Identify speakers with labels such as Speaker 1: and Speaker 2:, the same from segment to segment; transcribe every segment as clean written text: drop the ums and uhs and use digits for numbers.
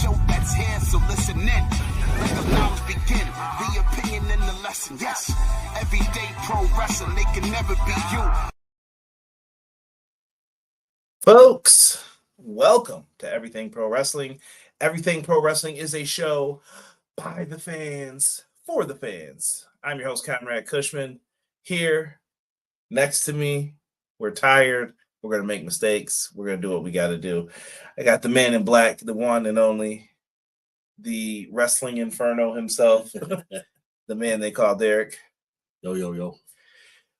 Speaker 1: show that's here, so listen in. Let the knowledge begin, the opinion and the lesson. Yes, everyday pro wrestling, they can never be you.
Speaker 2: Folks, welcome to Everything Pro Wrestling. Everything Pro Wrestling is a show by the fans, for the fans. I'm your host, Conrad Cushman. Here, next to me, we're tired. We're going to make mistakes. We're going to do what we got to do. I got the man in black, the one and only, the wrestling inferno himself, the man they call Derek.
Speaker 3: Yo.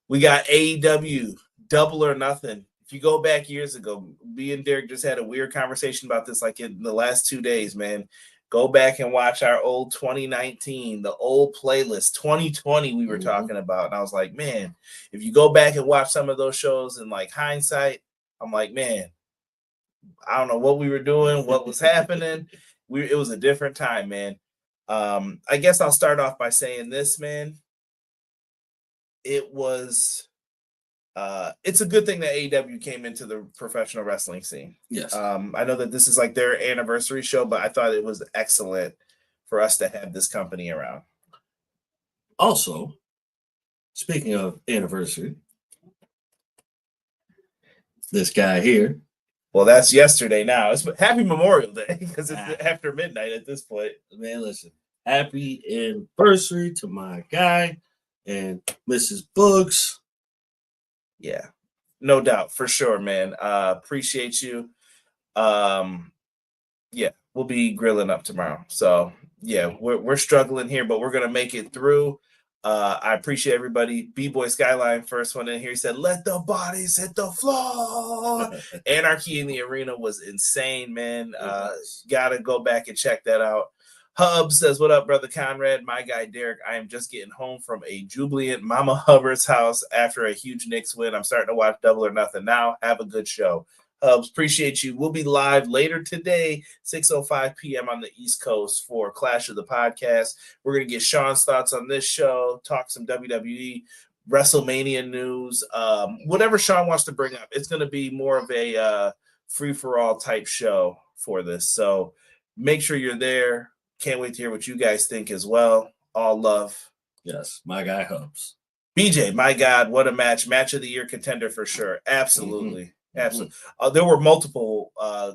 Speaker 2: We got AEW Double or Nothing. If you go back years ago, me and Derek just had a weird conversation about this like in the last 2 days, man. Go back and watch our old 2019, the old playlist, 2020 we were talking about. And I was like, man, if you go back and watch some of those shows in like hindsight, I'm like, man, I don't know what we were doing, what was happening. It was a different time, man. I guess I'll start off by saying this, man. It was... it's a good thing that AEW came into the professional wrestling scene.
Speaker 3: Yes.
Speaker 2: I know that this is like their anniversary show, but I thought it was excellent for us to have this company around.
Speaker 3: Also, speaking of anniversary, this guy here.
Speaker 2: Well, that's yesterday now. It's Happy Memorial Day because it's after midnight at this point.
Speaker 3: Man, listen. Happy anniversary to my guy and Mrs. Books.
Speaker 2: Yeah, no doubt, for sure, man. Appreciate you. Yeah, we'll be grilling up tomorrow. So yeah, we're struggling here, but we're gonna make it through. I appreciate everybody. B-Boy Skyline, first one in here. He said, "Let the bodies hit the floor." Anarchy in the Arena was insane, man. Gotta go back and check that out. Hobbs says, "What up, brother Conrad? My guy Derek, I am just getting home from a jubilant Mama Hubbard's house after a huge Knicks win. I'm starting to watch Double or Nothing now. Have a good show." Hobbs, appreciate you. We'll be live later today, 6:05 p.m. on the East Coast for Clash of the Podcast. We're going to get Sean's thoughts on this show, talk some WWE, WrestleMania news, whatever Sean wants to bring up. It's going to be more of a free-for-all type show for this. So make sure you're there. Can't wait to hear what you guys think as well. All love.
Speaker 3: Yes, my guy Hobbs.
Speaker 2: BJ, my God, what a match. Match of the year contender for sure. Absolutely. Absolutely. There were multiple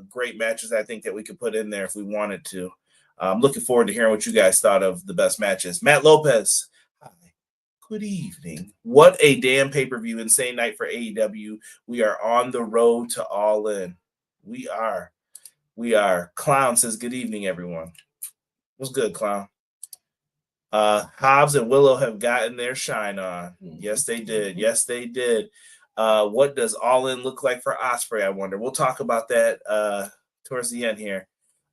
Speaker 2: great matches I think that we could put in there if we wanted to. I'm looking forward to hearing what you guys thought of the best matches. Matt Lopez. Hi. Good evening. What a damn pay-per-view. Insane night for AEW. We are on the road to All In. We are. Clown says, "Good evening, everyone." What's good, Clown? Hobbs and Willow have gotten their shine on. Yes, they did. Yes, they did. What does All In look like for Ospreay, I wonder? We'll talk about that towards the end here.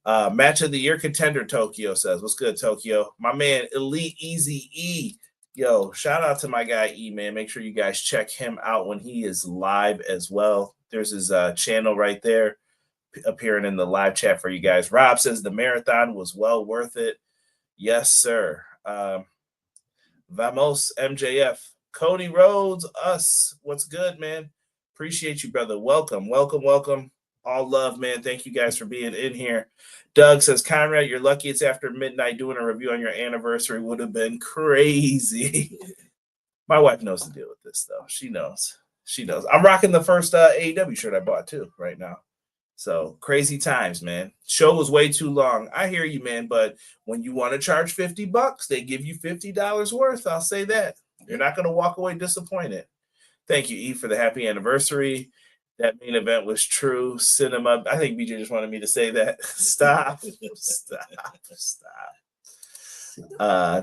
Speaker 2: Match of the year contender, Tokyo says. What's good, Tokyo? My man, Elite Easy E. Yo, shout out to my guy E, man. Make sure you guys check him out when he is live as well. There's his channel right there, appearing in the live chat for you guys. Rob says the marathon was well worth it. Yes, sir. Vamos MJF. Cody Rhodes, us. What's good, man? Appreciate you, brother. Welcome. All love, man. Thank you guys for being in here. Doug says, "Conrad, you're lucky it's after midnight. Doing a review on your anniversary would have been crazy." My wife knows to deal with this, though. She knows. I'm rocking the first AEW shirt I bought, too, right now. So crazy times, man. Show was way too long. I hear you, man. But when you want to charge $50, they give you $50 worth. I'll say that. You're not going to walk away disappointed. Thank you, E, for the happy anniversary. That main event was true cinema. I think BJ just wanted me to say that. Stop.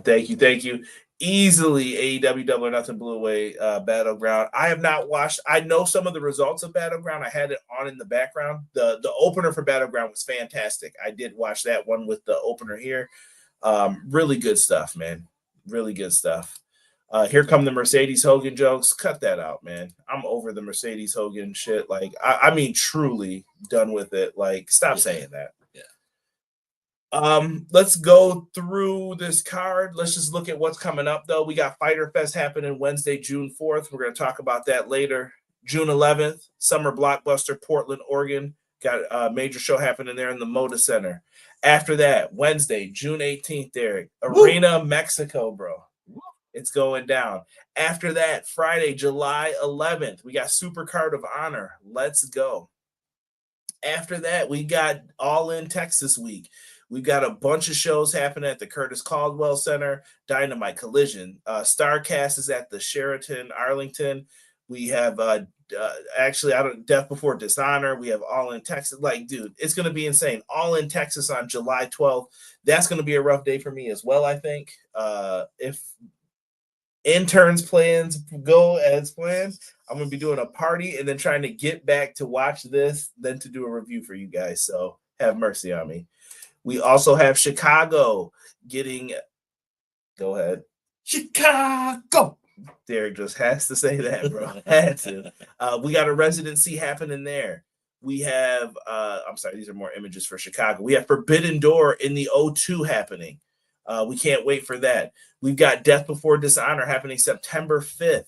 Speaker 2: Thank you. Easily AEW Double or Nothing blew away Battleground. I have not watched. I know some of the results of Battleground. I had it on in the background. The opener for Battleground was fantastic. I did watch that one with the opener here. Really good stuff, man. Really good stuff. Here come the Mercedes Hogan jokes. Cut that out, man. I'm over the Mercedes Hogan shit. Like, I mean, truly done with it. Like, stop saying that. Let's go through this card. Let's just look at what's coming up, though. We got Fyter Fest happening Wednesday, June 4th. We're going to talk about that later. June 11th, Summer Blockbuster, Portland, Oregon. Got a major show happening there in the Moda Center. After that, Wednesday, June 18th, Derek, Arena, Mexico, bro. It's going down. After that, Friday, July 11th, we got Super Card of Honor. Let's go. After that, we got All In Texas Week. We've got a bunch of shows happening at the Curtis Caldwell Center, Dynamite Collision. Starcast is at the Sheraton Arlington. We have Death Before Dishonor. We have All In Texas. Like, dude, it's going to be insane. All In Texas on July 12th. That's going to be a rough day for me as well, I think. If interns plans go as planned, I'm going to be doing a party and then trying to get back to watch this, then to do a review for you guys. So have mercy on me. We also have Chicago getting. Go ahead.
Speaker 3: Chicago.
Speaker 2: Derek just has to say that, bro. Had to. We got a residency happening there. We have, I'm sorry, these are more images for Chicago. We have Forbidden Door in the O2 happening. We can't wait for that. We've got Death Before Dishonor happening September 5th.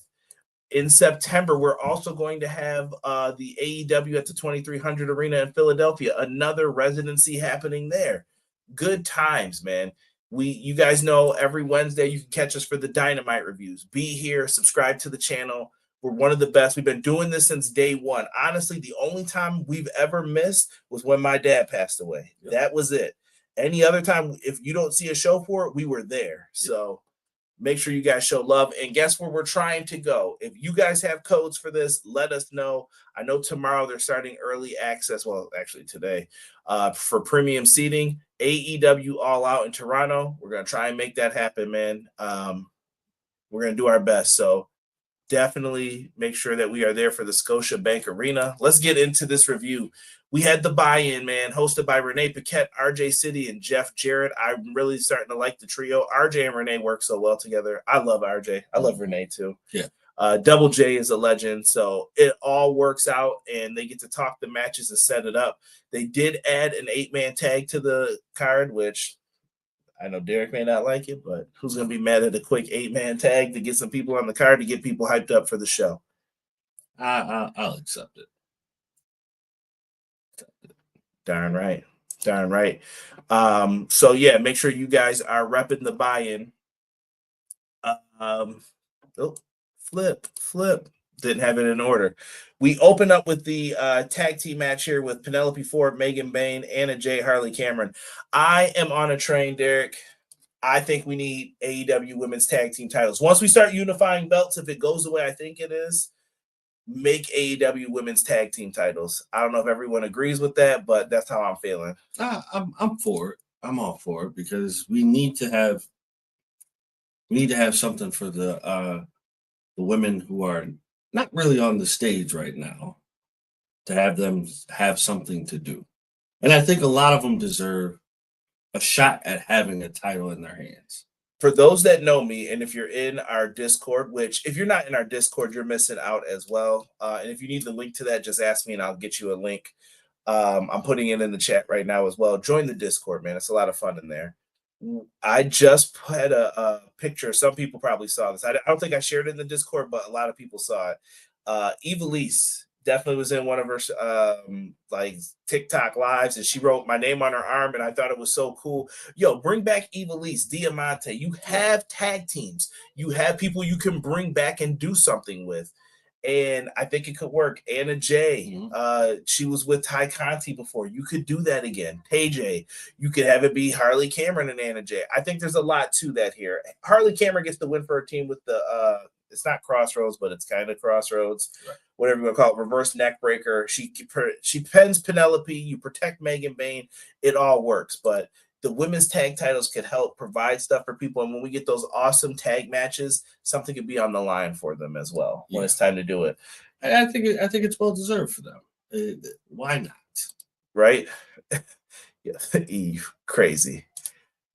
Speaker 2: In September, we're also going to have the AEW at the 2300 Arena in Philadelphia, another residency happening there. Good times, man. You guys know every Wednesday you can catch us for the Dynamite reviews. Be here, subscribe to the channel. We're one of the best. We've been doing this since day one. Honestly, the only time we've ever missed was when my dad passed away. Yep. That was it. Any other time, if you don't see a show for it, we were there. Yep. So make sure you guys show love. And guess where we're trying to go? If you guys have codes for this, let us know. I know tomorrow they're starting early access. Well, actually today, for premium seating. AEW All Out in Toronto. We're going to try and make that happen, man. We're going to do our best. So definitely make sure that we are there for the Scotiabank Arena. Let's get into this review. We had the buy-in, man, hosted by Renee Paquette, RJ City, and Jeff Jarrett. I'm really starting to like the trio. RJ and Renee work so well together. I love RJ. I love Renee, too.
Speaker 3: Yeah.
Speaker 2: Double J is a legend, so it all works out, and they get to talk the matches and set it up. They did add an 8-man tag to the card, which I know Derek may not like it, but who's going to be mad at a quick 8-man tag to get some people on the card to get people hyped up for the show?
Speaker 3: I'll accept it.
Speaker 2: Darn right. Darn right. So, yeah, make sure you guys are repping the buy-in. Flip. Didn't have it in order. We open up with the tag team match here with Penelope Ford, Megan Bayne, Anna Jay, Harley Cameron. I am on a train, Derek. I think we need AEW women's tag team titles. Once we start unifying belts, if it goes the way I think it is, make AEW women's tag team titles. I don't know if everyone agrees with that, but that's how I'm feeling.
Speaker 3: I'm for it. I'm all for it because we need to have something for the women who are not really on the stage right now, to have them have something to do. And I think a lot of them deserve a shot at having a title in their hands.
Speaker 2: For those that know me, and if you're in our Discord, which if you're not in our Discord, you're missing out as well. And if you need the link to that, just ask me and I'll get you a link. I'm putting it in the chat right now as well. Join the Discord, man. It's a lot of fun in there. I just put a picture. Some people probably saw this. I don't think I shared it in the Discord, but a lot of people saw it. Evilise definitely was in one of her like TikTok lives, and she wrote my name on her arm, and I thought it was so cool. Yo, bring back Evilise, Diamante. You have tag teams. You have people you can bring back and do something with. And I think it could work. Anna Jay, she was with Ty Conti before. You could do that again. Tay J, you could have it be Harley Cameron and Anna Jay. I think there's a lot to that here. Harley Cameron gets the win for her team with the, it's not Crossroads, but it's kind of Crossroads, right. Whatever you want to call it, reverse neck breaker. She pins Penelope. You protect Megan Bayne. It all works. But the women's tag titles could help provide stuff for people. And when we get those awesome tag matches, something could be on the line for them as well when it's time to do it.
Speaker 3: I think it's well deserved for them. Why not?
Speaker 2: Right? Yeah, Eve, crazy.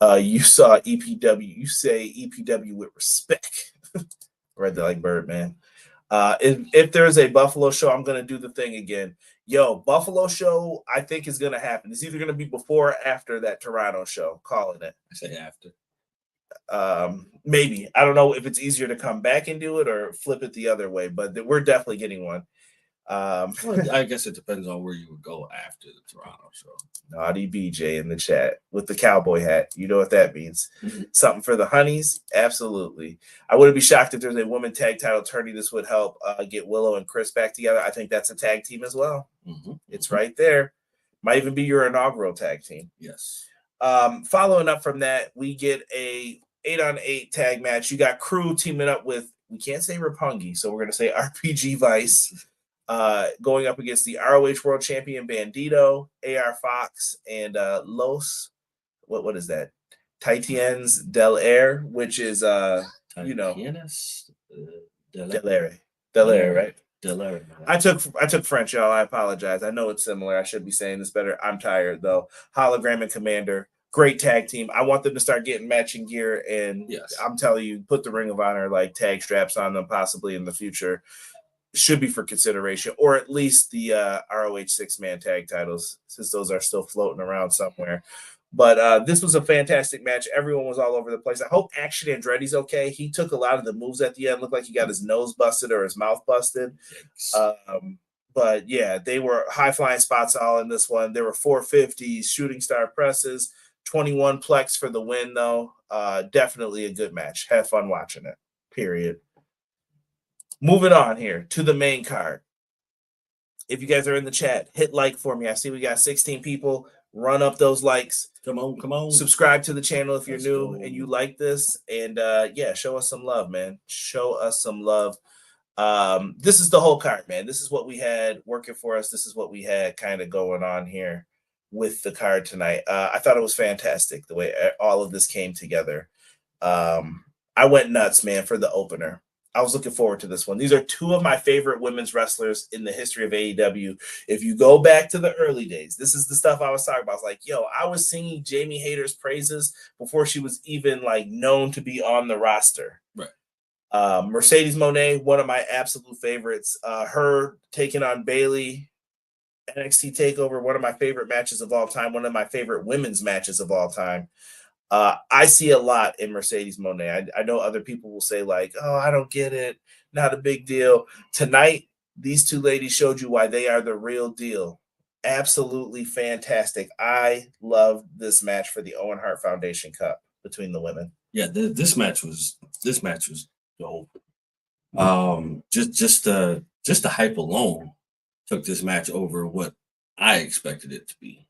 Speaker 2: You saw EPW. You say EPW with respect. Read that like Birdman. If there's a Buffalo show, I'm going to do the thing again. Yo, Buffalo show, I think is going to happen. It's either going to be before or after that Toronto show. Calling it.
Speaker 3: I say after.
Speaker 2: Maybe. I don't know if it's easier to come back and do it or flip it the other way, but we're definitely getting one.
Speaker 3: Well, I guess it depends on where you would go after the Toronto show.
Speaker 2: Naughty BJ in the chat with the cowboy hat. You know what that means.
Speaker 3: Mm-hmm.
Speaker 2: Something for the honeys? Absolutely. I wouldn't be shocked if there's a women tag title tourney. This would help get Willow and Chris back together. I think that's a tag team as well.
Speaker 3: Mm-hmm.
Speaker 2: It's right there. Might even be your inaugural tag team.
Speaker 3: Yes.
Speaker 2: Following up from that, we get a 8-on-8 tag match. You got Crew teaming up with, we can't say Roppongi, so we're going to say RPG Vice, going up against the ROH World Champion Bandito, AR Fox, and Los, what is that? Titans Del Air, which is, Del Air, right?
Speaker 3: Del Air.
Speaker 2: I took French, y'all. I apologize. I know it's similar. I should be saying this better. I'm tired, though. Hologram and Commander. Great tag team. I want them to start getting matching gear, and
Speaker 3: yes.
Speaker 2: I'm telling you, put the Ring of Honor like tag straps on them possibly in the future. Should be for consideration, or at least the ROH 6-man tag titles, since those are still floating around somewhere. But this was a fantastic match. Everyone was all over the place. I hope Action Andretti's okay. He took a lot of the moves at the end. Looked like he got his nose busted or his mouth busted. But yeah, they were high-flying spots all in this one. There were 450s, shooting star presses, 21 plex for the win, though. Definitely a good match. Have fun watching it, period. Moving on here to the main card. If you guys are in the chat, hit like for me. I see we got 16 people. Run up those likes.
Speaker 3: Come on.
Speaker 2: Subscribe to the channel if you're new and you like this. And yeah, show us some love, man. Show us some love. This is the whole card, man. This is what we had working for us. This is what we had kind of going on here with the card tonight. I thought it was fantastic the way all of this came together. I went nuts, man, for the opener. I was looking forward to this one. These are two of my favorite women's wrestlers in the history of AEW. If you go back to the early days, this is the stuff I was talking about. I was like, yo, I was singing Jamie Hayter's praises before she was even like known to be on the roster.
Speaker 3: Right.
Speaker 2: Mercedes Moné, one of my absolute favorites. Her taking on Bayley, NXT TakeOver, one of my favorite matches of all time, one of my favorite women's matches of all time. I see a lot in Mercedes Moné. I know other people will say like, oh, I don't get it. Not a big deal. Tonight, these two ladies showed you why they are the real deal. Absolutely fantastic. I love this match for the Owen Hart Foundation Cup between the women.
Speaker 3: Yeah, this match was dope. Just the hype alone took this match over what I expected it to be.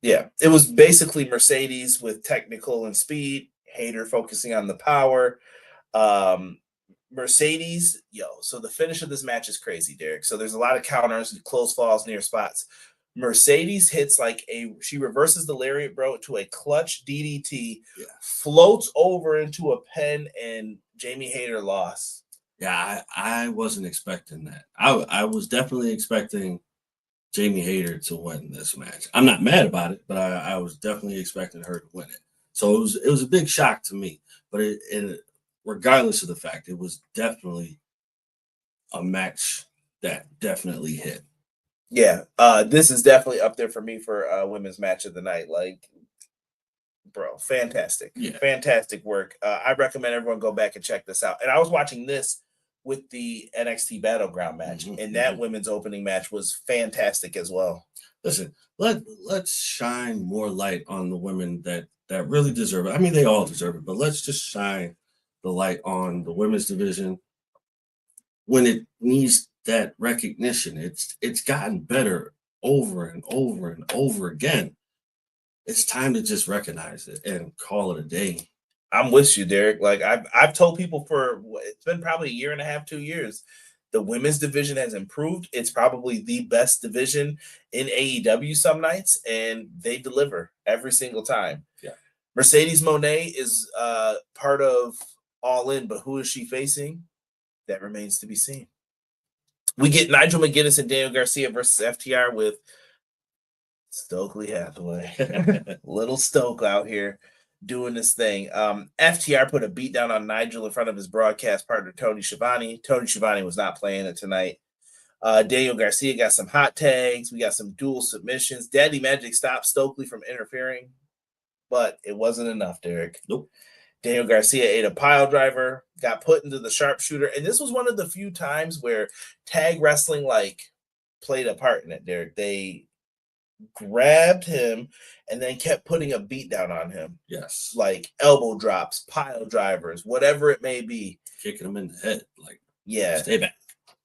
Speaker 2: Yeah, it was basically Mercedes with technical and speed, Hayter focusing on the power. Mercedes, so the finish of this match is crazy, Derek. So there's a lot of counters, close falls, near spots. Mercedes hits she reverses the lariat, bro, to a clutch DDT, floats over into a pen, and Jamie Hayter lost.
Speaker 3: Yeah, I wasn't expecting that. I was definitely expecting Jamie Hayter to win this match. I'm not mad about it, but I was definitely expecting her to win it. So it was a big shock to me. But regardless of the fact, it was definitely a match that definitely hit.
Speaker 2: Yeah, this is definitely up there for me for women's match of the night. Like, bro, fantastic.
Speaker 3: Yeah.
Speaker 2: Fantastic work. I recommend everyone go back and check this out. And I was watching this with the NXT Battleground match, and that women's opening match was fantastic as well.
Speaker 3: Listen, let's shine more light on the women that really deserve it. I mean, they all deserve it, but let's just shine the light on the women's division when it needs that recognition. It's gotten better over and over and over again. It's time to just recognize it and call it a day.
Speaker 2: I'm with you, Derek. Like I've told people it's been probably a year and a half, 2 years. The women's division has improved. It's probably the best division in AEW some nights, and they deliver every single time.
Speaker 3: Yeah.
Speaker 2: Mercedes Moné is part of All In, but who is she facing? That remains to be seen. We get Nigel McGuinness and Daniel Garcia versus FTR with Stokely Hathaway. Little Stoke out here doing this thing. FTR put a beat down on Nigel in front of his broadcast partner, Tony Schiavone. Tony Schiavone was not playing it tonight. Daniel Garcia got some hot tags. We got some dual submissions. Daddy Magic stopped Stokely from interfering, but it wasn't enough, Derek.
Speaker 3: Nope.
Speaker 2: Daniel Garcia ate a pile driver, got put into the sharpshooter. And this was one of the few times where tag wrestling like played a part in it, Derek. They grabbed him and then kept putting a beat down on him.
Speaker 3: Yes.
Speaker 2: Like elbow drops, pile drivers, whatever it may be.
Speaker 3: Kicking him in the head. Like,
Speaker 2: yeah.
Speaker 3: Stay back.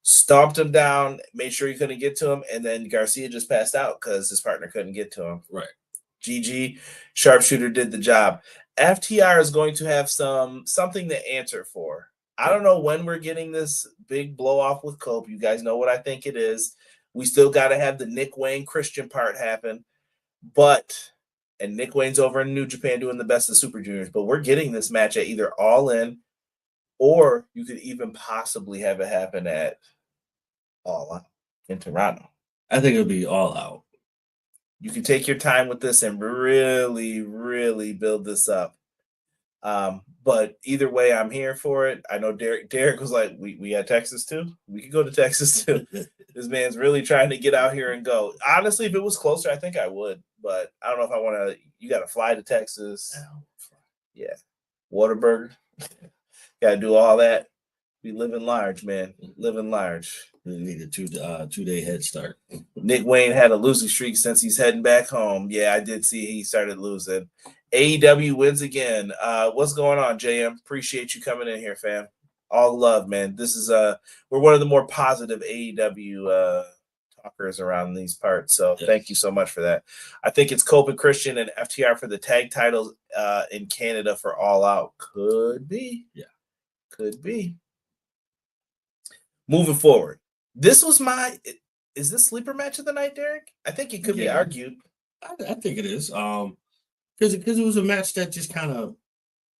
Speaker 2: Stomped him down, made sure he couldn't get to him, and then Garcia just passed out because his partner couldn't get to him.
Speaker 3: Right.
Speaker 2: GG, sharpshooter did the job. FTR is going to have something to answer for. I don't know when we're getting this big blow off with Cope. You guys know what I think it is. We still got to have the Nick Wayne Christian part happen. And Nick Wayne's over in New Japan doing the best of Super Juniors, but we're getting this match at either All In, or you could even possibly have it happen at All Out in Toronto.
Speaker 3: I think it'll be All Out.
Speaker 2: You can take your time with this and really, really build this up. But either way, I'm here for it. I know Derek was like, we got Texas too? We could go to Texas too. This man's really trying to get out here and go. Honestly, if it was closer, I think I would. But I don't know if I want to. You got to fly to Texas. Yeah. Whataburger. Got to do all that. Be living large, man. Living large.
Speaker 3: We need a 2-day head start.
Speaker 2: Nick Wayne had a losing streak since he's heading back home. Yeah, I did see he started losing. AEW wins again. What's going on, JM? Appreciate you coming in here, fam. All love, man. This is we're one of the more positive AEW talkers around these parts. So Thank you so much for that. I think it's Cope and Christian and FTR for the tag titles in Canada for All Out. Could be.
Speaker 3: Yeah.
Speaker 2: Could be. Moving forward. This was is this sleeper match of the night, Derek? I think it could be argued.
Speaker 3: I think it is. Because it was a match that just kind of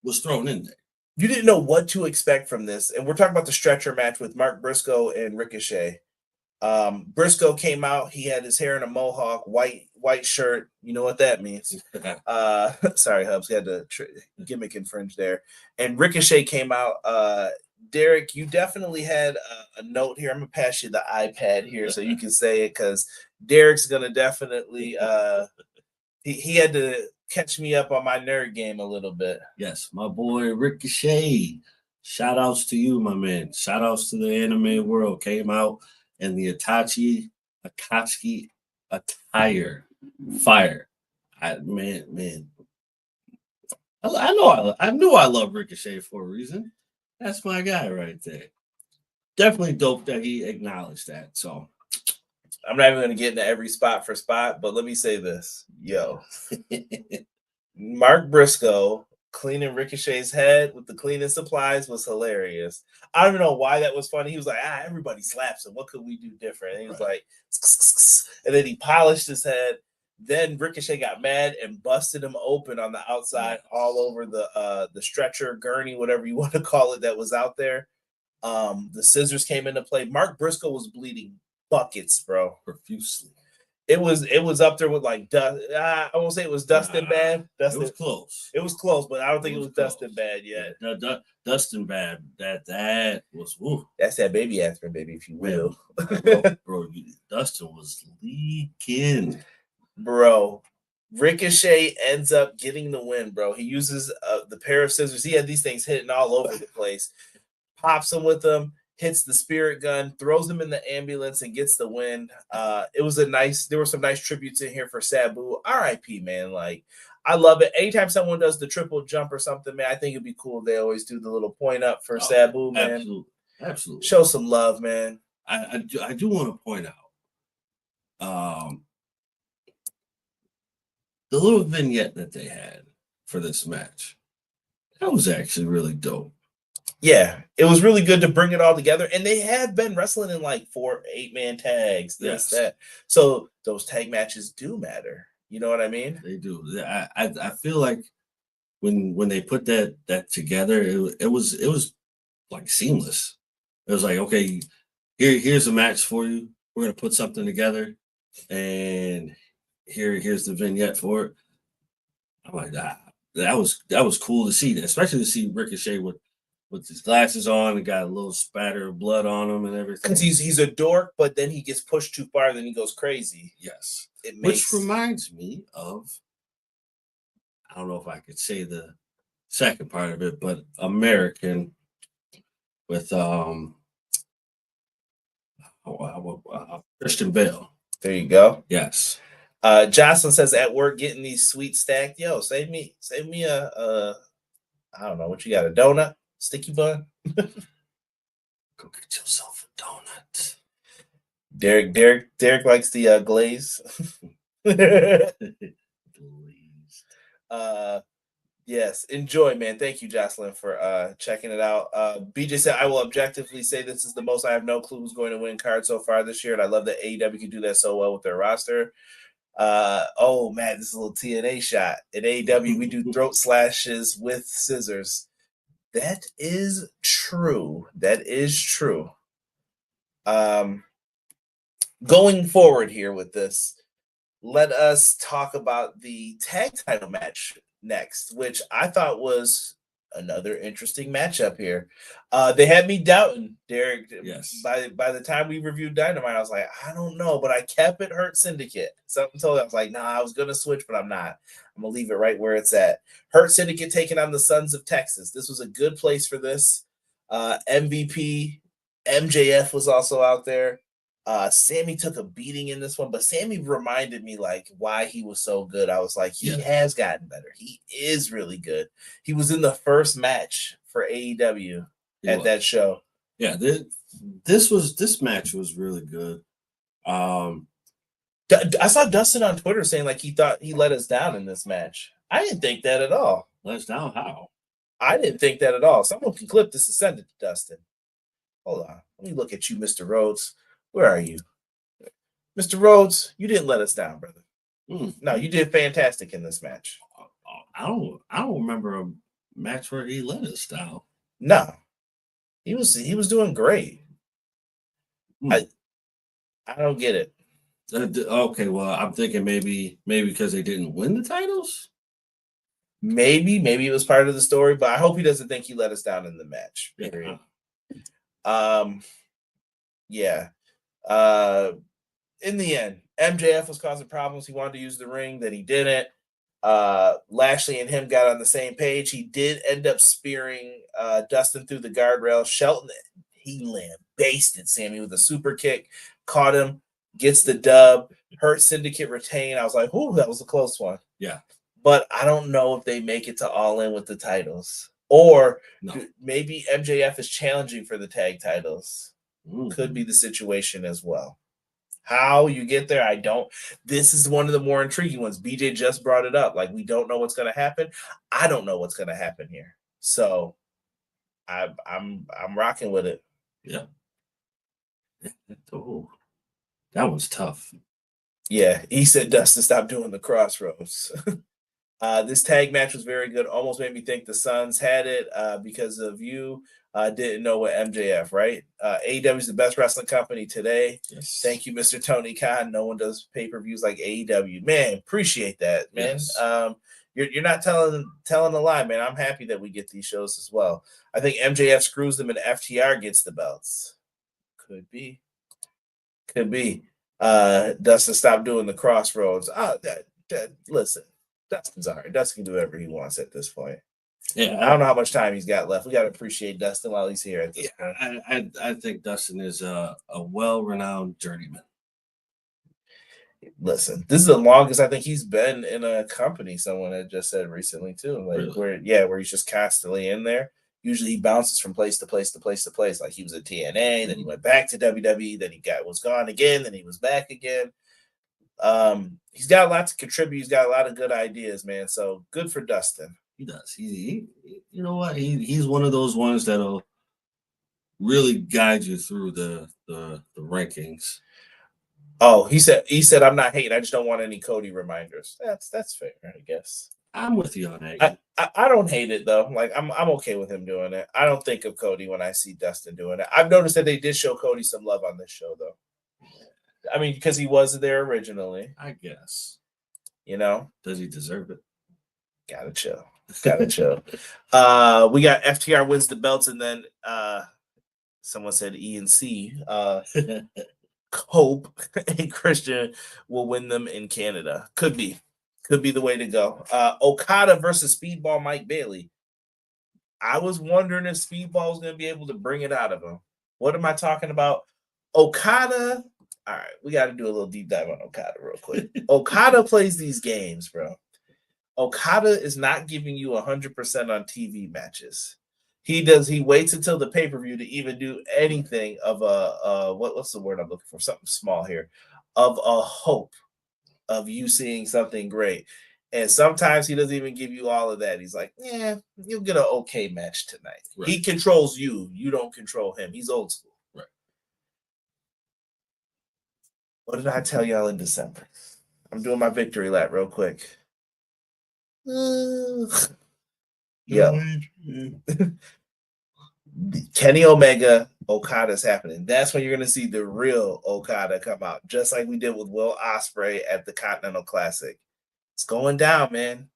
Speaker 3: was thrown in there.
Speaker 2: You didn't know what to expect from this. And we're talking about the stretcher match with Mark Briscoe and Ricochet. Briscoe came out. He had his hair in a mohawk, white shirt. You know what that means. Sorry, Hobbs. He had to gimmick infringe there. And Ricochet came out. Derek, you definitely had a note here. I'm going to pass you the iPad here so you can say it, because Derek's going to definitely he had to catch me up on my nerd game a little bit.
Speaker 3: Yes, my boy Ricochet. Shout outs to you, my man. Shout outs to the anime world. Came out in the Akatsuki attire. Fire. I knew I love Ricochet for a reason. That's my guy right there. Definitely dope that he acknowledged that. So
Speaker 2: I'm not even going to get into every spot for spot, but let me say this. Yo, Mark Briscoe cleaning Ricochet's head with the cleaning supplies was hilarious. I don't even know why that was funny. He was like, everybody slaps him. What could we do different? And he was like, and then he polished his head. Then Ricochet got mad and busted him open on the outside, all over the stretcher, gurney, whatever you want to call it, that was out there. The scissors came into play. Mark Briscoe was bleeding buckets, bro, profusely. It was up there with like dust. I won't say it was Dustin bad. Dustin,
Speaker 3: it was close.
Speaker 2: It was close, but I don't think it was Dustin bad yet.
Speaker 3: Dustin bad. That was. Woo.
Speaker 2: That's that baby aspirin, baby, if you will.
Speaker 3: bro, Dustin was leaking.
Speaker 2: Bro, Ricochet ends up getting the win, bro. He uses the pair of scissors. He had these things hitting all over the place. Pops him with them, hits the spirit gun, throws him in the ambulance, and gets the win. There were some nice tributes in here for Sabu. RIP, man. Like, I love it. Anytime someone does the triple jump or something, man, I think it'd be cool if they always do the little point up for Sabu, man.
Speaker 3: Absolutely.
Speaker 2: Show some love, man.
Speaker 3: I do want to point out the little vignette that they had for this match. That was actually really dope.
Speaker 2: Yeah, it was really good to bring it all together. And they have been wrestling in like 8-man tags, that. So those tag matches do matter. You know what I mean?
Speaker 3: They do. I feel like when they put that together, it was like seamless. It was like, okay, here's a match for you. We're gonna put something together, and here's the vignette for it. I'm like, that was cool to see that, especially to see Ricochet with his glasses on and got a little spatter of blood on him and everything.
Speaker 2: Because he's a dork, but then he gets pushed too far, then he goes crazy.
Speaker 3: Yes. Which reminds me of, I don't know if I could say the second part of it, but American with Christian Bale.
Speaker 2: There you go.
Speaker 3: Yes.
Speaker 2: Jocelyn says at work getting these sweets stacked. Yo, save me a I don't know what you got, a donut, sticky bun.
Speaker 3: Go get yourself a donut.
Speaker 2: Derek likes the glaze. Yes, enjoy, man. Thank you, Jocelyn, for checking it out. BJ said, I will objectively say this is the most. I have no clue who's going to win card so far this year, and I love that AEW can do that so well with their roster. Oh man, this is a little TNA shot. At AEW, we do throat slashes with scissors. That is true. That is true. Going forward here with this, let us talk about the tag title match next, which I thought was another interesting matchup here. They had me doubting, Derek.
Speaker 3: Yes.
Speaker 2: By the time we reviewed Dynamite, I was like, I don't know, but I kept it Hurt Syndicate. Something told me, I was like, nah, I was gonna switch, but I'm not. I'm gonna leave it right where it's at. Hurt Syndicate taking on the Sons of Texas. This was a good place for this. MVP MJF was also out there. Sammy took a beating in this one, but Sammy reminded me like why he was so good. I was like, he has gotten better. He is really good. He was in the first match for AEW at that show.
Speaker 3: Yeah, this match was really good.
Speaker 2: I saw Dustin on Twitter saying like he thought he let us down in this match. I didn't think that at all.
Speaker 3: Let us down how?
Speaker 2: I didn't think that at all. Someone can clip this and send it to Dustin. Hold on. Let me look at you, Mr. Rhodes. Where are you? Mr. Rhodes, you didn't let us down, brother. No, you did fantastic in this match.
Speaker 3: I don't remember a match where he let us down.
Speaker 2: No. He was doing great. I don't get it.
Speaker 3: Okay, well, I'm thinking maybe because they didn't win the titles.
Speaker 2: Maybe it was part of the story, but I hope he doesn't think he let us down in the match. Period. Yeah. In the end, MJF was causing problems. He wanted to use the ring, then he didn't. Lashley and him got on the same page. He did end up spearing Dustin through the guardrail. Shelton, he lambasted Sammy with a super kick, caught him, gets the dub. Hurt Syndicate retain. I was like, ooh, that was a close one.
Speaker 3: Yeah.
Speaker 2: But I don't know if they make it to All In with the titles. Or maybe MJF is challenging for the tag titles. Could be the situation as well. How you get there, I don't. This is one of the more intriguing ones. BJ just brought it up. Like, we don't know what's going to happen. I don't know what's going to happen here. So I'm rocking with it.
Speaker 3: Yeah. Oh, that was tough.
Speaker 2: Yeah, he said, Dustin, stop doing the crossroads. This tag match was very good. Almost made me think the Suns had it because of you. Didn't know what MJF, right? AEW is the best wrestling company today. Yes. Thank you, Mr. Tony Khan. No one does pay-per-views like AEW. Man, appreciate that, man. Yes. You're not telling a lie, man. I'm happy that we get these shows as well. I think MJF screws them and FTR gets the belts. Could be. Dustin, stop doing the crossroads. Listen, Dustin's all right. Dustin can do whatever he wants at this point. Yeah, I don't know how much time he's got left. We got to appreciate Dustin while he's here at this point.
Speaker 3: I think Dustin is a well-renowned journeyman.
Speaker 2: Listen, this is the longest I think he's been in a company, someone had just said recently, too. Like, really? where he's just constantly in there. Usually he bounces from place to place to place to place. Like, he was at TNA, then he went back to WWE, then he was gone again, then he was back again. He's got a lot to contribute. He's got a lot of good ideas, man. So good for Dustin.
Speaker 3: He does. He you know what? He's one of those ones that'll really guide you through the rankings.
Speaker 2: Oh, he said I'm not hating. I just don't want any Cody reminders. That's fair, I guess.
Speaker 3: I'm with you on that.
Speaker 2: I don't hate it though. Like I'm okay with him doing it. I don't think of Cody when I see Dustin doing it. I've noticed that they did show Cody some love on this show though. I mean, because he was there originally.
Speaker 3: I guess.
Speaker 2: You know?
Speaker 3: Does he deserve it?
Speaker 2: Gotta chill. We got FTR wins the belts, and then someone said ENC. Hope and Christian will win them in Canada. Could be the way to go. Okada versus Speedball Mike Bailey. I was wondering if Speedball was going to be able to bring it out of him. What am I talking about? Okada. All right, we got to do a little deep dive on Okada real quick. Okada plays these games, bro. Okada is not giving you 100% on TV matches. He waits until the pay-per-view to even do anything of what's the word I'm looking for? Something small here. Of a hope of you seeing something great. And sometimes he doesn't even give you all of that. He's like, yeah, you'll get an okay match tonight. Right. He controls you. You don't control him. He's old school.
Speaker 3: Right.
Speaker 2: What did I tell y'all in December? I'm doing my victory lap real quick. Yo. Kenny Omega, Okada's happening. That's when you're going to see the real Okada come out, just like we did with Will Ospreay at the Continental Classic. It's going down, man.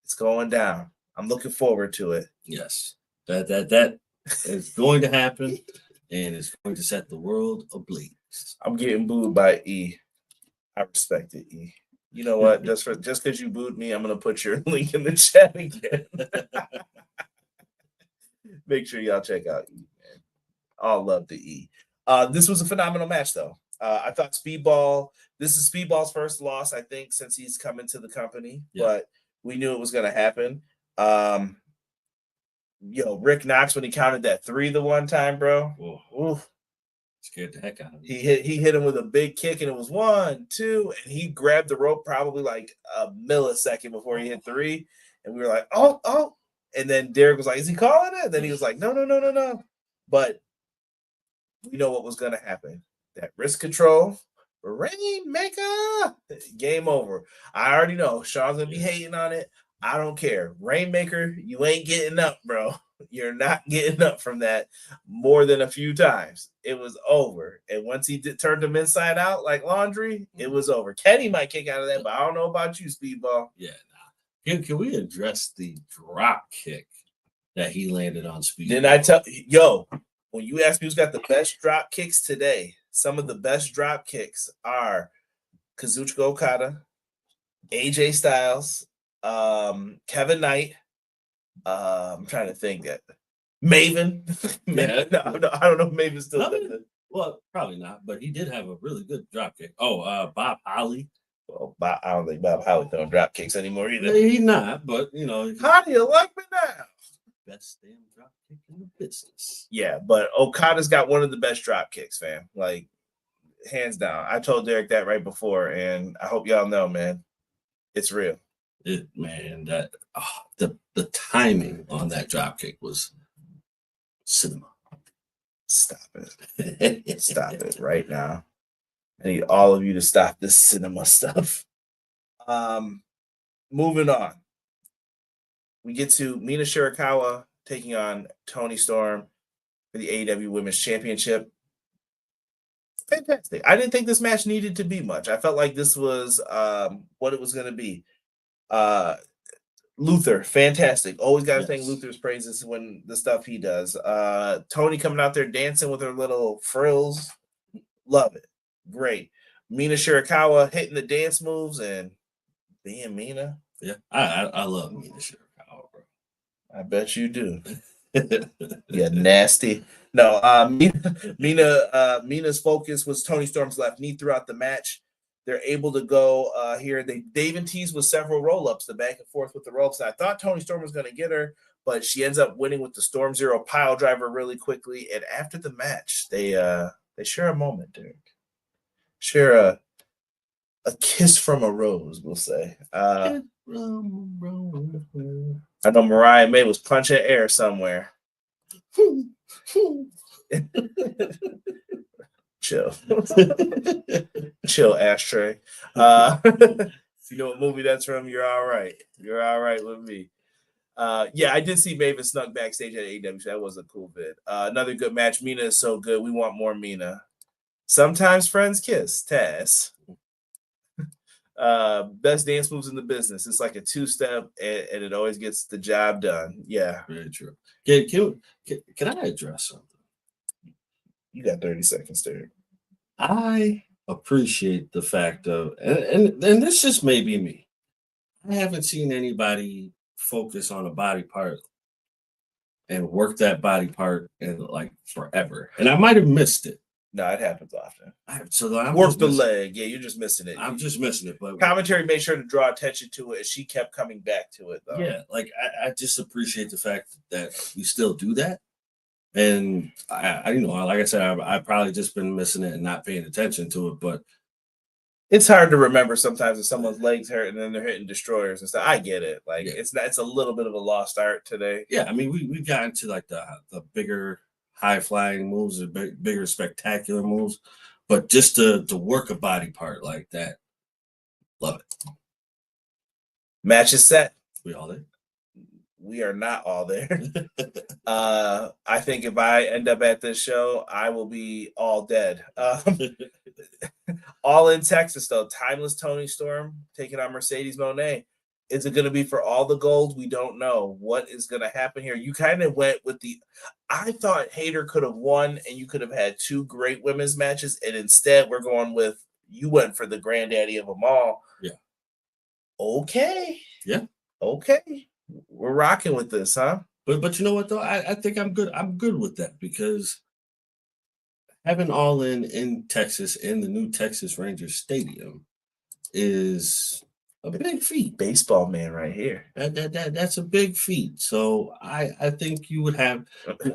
Speaker 2: It's going down. I'm looking forward to it.
Speaker 3: Yes, that is going to happen, and it's going to set the world ablaze.
Speaker 2: I'm getting booed by E. I respect it, E. You know what? Just because you booed me, I'm going to put your link in the chat again. Make sure y'all check out E, man. All love to E. This was a phenomenal match, though. I thought this is Speedball's first loss, I think, since he's come into the company, but we knew it was going to happen. Rick Knox, when he counted that 3 the one time, bro. Oof.
Speaker 3: Scared the heck out of him.
Speaker 2: He hit him with a big kick, and it was 1, 2, and he grabbed the rope probably like a millisecond before he hit 3, and we were like, oh. And then Derek was like, is he calling it? And then he was like, no. But we know what was going to happen. That wrist control, Rainmaker, game over. I already know. Sean's going to be hating on it. I don't care. Rainmaker, you ain't getting up, bro. You're not getting up from that more than a few times. It was over. And once he turned him inside out like laundry, it was over. Kenny might kick out of that, but I don't know about you, Speedball.
Speaker 3: Yeah. Can we address the drop kick that he landed on Speedball?
Speaker 2: Didn't I tell yo, when you ask me who's got the best drop kicks today, some of the best drop kicks are Kazuchika Okada, AJ Styles, Kevin Knight. I'm trying to think that Maven.
Speaker 3: Yeah.
Speaker 2: No, I don't know if Maven's still there.
Speaker 3: Well, probably not, but he did have a really good drop kick. Bob Holly.
Speaker 2: Well, I don't think Bob Holly throwing drop kicks anymore either.
Speaker 3: He's not, but
Speaker 2: how do you like me now?
Speaker 3: Best damn drop kick in the business.
Speaker 2: Yeah, but Okada's got one of the best drop kicks, fam. Like, hands down. I told Derek that right before, and I hope y'all know, man, it's real.
Speaker 3: The timing on that drop kick was cinema.
Speaker 2: Stop it. Stop it right now. I need all of you to stop this cinema stuff. Moving on. We get to Mina Shirakawa taking on Toni Storm for the AEW Women's Championship. Fantastic. I didn't think this match needed to be much. I felt like this was what it was going to be. Luther, fantastic. Always got to thank Luther's praises when the stuff he does. Toni coming out there dancing with her little frills. Love it. Great. Mina Shirakawa hitting the dance moves and being Mina.
Speaker 3: Yeah, I love Mina Shirakawa, bro.
Speaker 2: I bet you do. Yeah, nasty. No, Mina's focus was Toni Storm's left knee throughout the match. They're able to go here. Dave and teased with several roll-ups, the back and forth with the ropes. And I thought Toni Storm was going to get her, but she ends up winning with the Storm Zero pile driver really quickly. And after the match, they share a moment, Derek. Share a kiss from a rose, we'll say. I know Mariah May was punching air somewhere. Chill. Chill, ashtray. If you know what movie that's from, you're all right. You're all right with me. I did see Maven snuck backstage at AEW. That was a cool bit. Another good match. Mina is so good. We want more Mina. Sometimes friends kiss. Taz. Best dance moves in the business. It's like a 2-step, and it always gets the job done. Yeah.
Speaker 3: Very true. Can I address something?
Speaker 2: You got 30 seconds, Derek.
Speaker 3: I appreciate the fact of, and this just may be me. I haven't seen anybody focus on a body part and work that body part and like forever. And I might have missed it.
Speaker 2: No, it happens often.
Speaker 3: So I'm
Speaker 2: work the leg. Yeah, you're just missing it.
Speaker 3: I'm just missing it. But
Speaker 2: commentary made sure to draw attention to it, and she kept coming back to it, though.
Speaker 3: Yeah, like I just appreciate the fact that we still do that. And I like I said, I've probably just been missing it and not paying attention to it. But
Speaker 2: it's hard to remember sometimes if someone's legs hurt and then they're hitting destroyers and stuff. I get it. Like it's a little bit of a lost art today.
Speaker 3: Yeah, I mean we've gotten to like the bigger high flying moves, the bigger spectacular moves, but just to work a body part like that, love it.
Speaker 2: Match is set.
Speaker 3: We all there?
Speaker 2: We are not all there. I think if I end up at this show, I will be all dead. All in Texas, though. Timeless Toni Storm taking on Mercedes Moné. Is it going to be for all the gold? We don't know. What is going to happen here? You kind of went with I thought Hayter could have won and you could have had two great women's matches. And instead, we're going with, you went for the granddaddy of them all.
Speaker 3: Yeah.
Speaker 2: Okay.
Speaker 3: Yeah.
Speaker 2: Okay. We're rocking with this, huh?
Speaker 3: But you know what, though? I think I'm good. I'm good with that because having All in Texas in the new Texas Rangers Stadium is a big feat.
Speaker 2: Baseball man right here.
Speaker 3: That's a big feat. So I think you would have,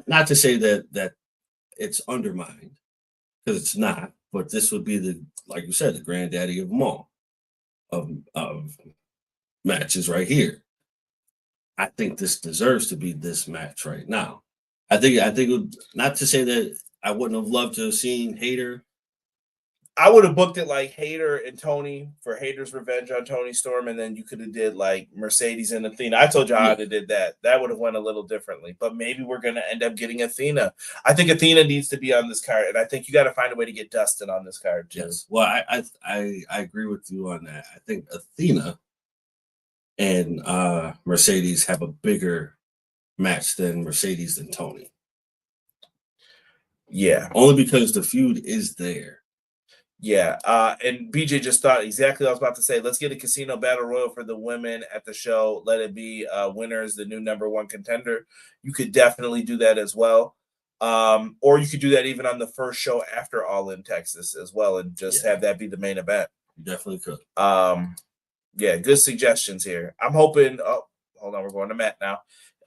Speaker 3: not to say that it's undermined, because it's not, but this would be like you said, the granddaddy of them all of matches right here. I think this deserves to be this match right now. I think it would, not to say that I wouldn't have loved to have seen Hayter.
Speaker 2: I would have booked it like Hayter and Toni for Hayter's revenge on Toni Storm, and then you could have did like Mercedes and Athena. I told you how to did that. That would have went a little differently, but maybe we're going to end up getting Athena. I think Athena needs to be on this card, and I think you got to find a way to get Dustin on this card too.
Speaker 3: Yes. Well, I agree with you on that. I think Athena and Mercedes have a bigger match than Mercedes and Toni.
Speaker 2: Yeah.
Speaker 3: Only because the feud is there.
Speaker 2: Yeah. And BJ just thought exactly what I was about to say. Let's get a casino battle royal for the women at the show. Let it be winners, the new #1 contender. You could definitely do that as well. Or you could do that even on the first show after All in Texas as well, and just have that be the main event.
Speaker 3: You definitely could.
Speaker 2: Yeah, good suggestions here. I'm hoping. Oh, hold on, we're going to Matt now.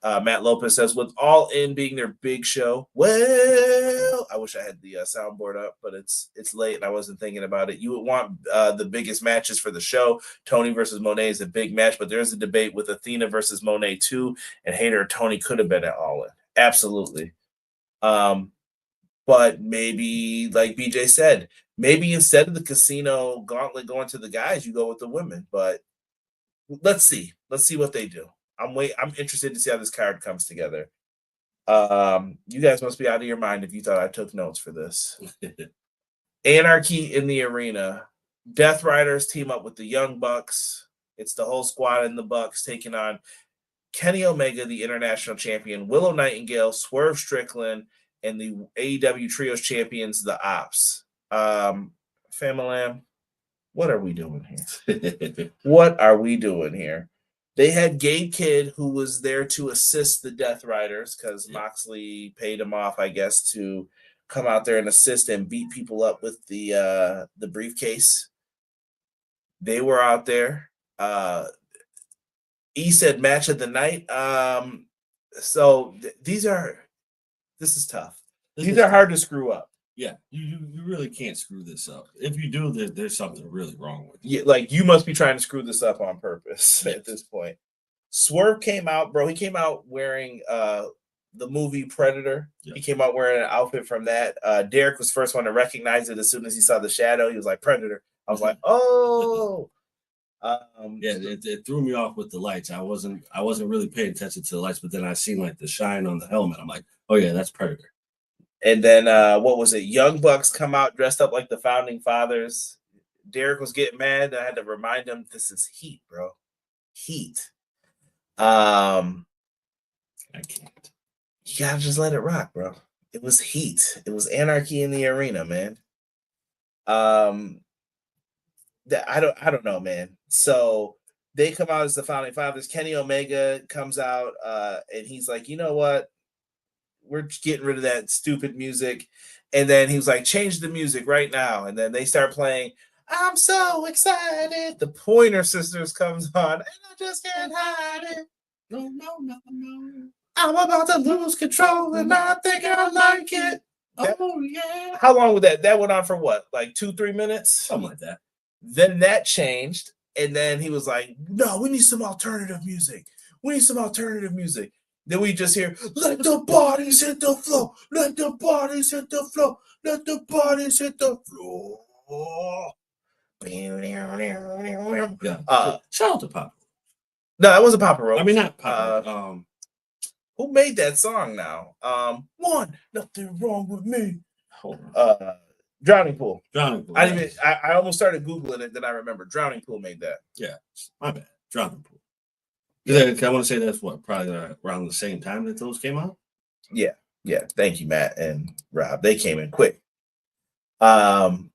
Speaker 2: Matt Lopez says, with All In being their big show, well, I wish I had the soundboard up, but it's late and I wasn't thinking about it. You would want the biggest matches for the show. Toni versus Moné is a big match, but there's a debate with Athena versus Moné too, and Hayter or Toni could have been at All In. Absolutely. But maybe, like BJ said, maybe instead of the casino gauntlet going to the guys, you go with the women. But let's see. Let's see what they do. I'm interested to see how this card comes together. You guys must be out of your mind if you thought I took notes for this. Anarchy in the Arena. Death Riders team up with the Young Bucks. It's the whole squad in the Bucks taking on Kenny Omega, the international champion, Willow Nightingale, Swerve Strickland, and the AEW Trios champions, the Ops. Famalam, what are we doing here? What are we doing here? They had Gabe Kidd, who was there to assist the Death Riders because Moxley paid him off, I guess, to come out there and assist and beat people up with the briefcase. They were out there. E said match of the night. This is tough. These are hard to screw up.
Speaker 3: Yeah, you really can't screw this up. If you do, there's something really wrong with you.
Speaker 2: Yeah, like you must be trying to screw this up on purpose at this point. Swerve came out, bro. He came out wearing the movie Predator. Yeah. He came out wearing an outfit from that. Derek was the first one to recognize it as soon as he saw the shadow. He was like, Predator. I was like, oh.
Speaker 3: It threw me off with the lights. I wasn't really paying attention to the lights, but then I seen like the shine on the helmet. I'm like, oh yeah, that's Predator.
Speaker 2: And then what was it? Young Bucks come out dressed up like the Founding Fathers. Derek was getting mad. I had to remind him this is heat, bro. Heat. I can't. You gotta just let it rock, bro. It was heat. It was Anarchy in the Arena, man. I don't know, man. So they come out as the Founding Fathers. Kenny Omega comes out and he's like, you know what? we're getting rid of that stupid music. And then he was like, change the music right now. And then they start playing, I'm so excited. The Pointer Sisters comes on, and I just can't hide it.
Speaker 3: No.
Speaker 2: I'm about to lose control, and I think I like it.
Speaker 3: Oh, yeah.
Speaker 2: How long would that? That went on for what? Like 2-3 minutes?
Speaker 3: Something like that.
Speaker 2: Then that changed. And then he was like, no, we need some alternative music. We need some alternative music. Then we just hear, let the bodies hit the floor. Let the bodies hit the floor. Let the bodies hit the floor.
Speaker 3: Yeah. Shout out to Papa.
Speaker 2: No, that wasn't Papa Roach.
Speaker 3: I mean, not Papa.
Speaker 2: Who made that song now? Nothing wrong with me.
Speaker 3: Hold on.
Speaker 2: Drowning Pool.
Speaker 3: I
Speaker 2: almost started Googling it, then I remember Drowning Pool made that.
Speaker 3: Yeah, my bad. Drowning Pool. Yeah. I want to say that's what, probably around the same time that those came out?
Speaker 2: Yeah. Thank you, Matt and Rob. They came in quick. Anarchy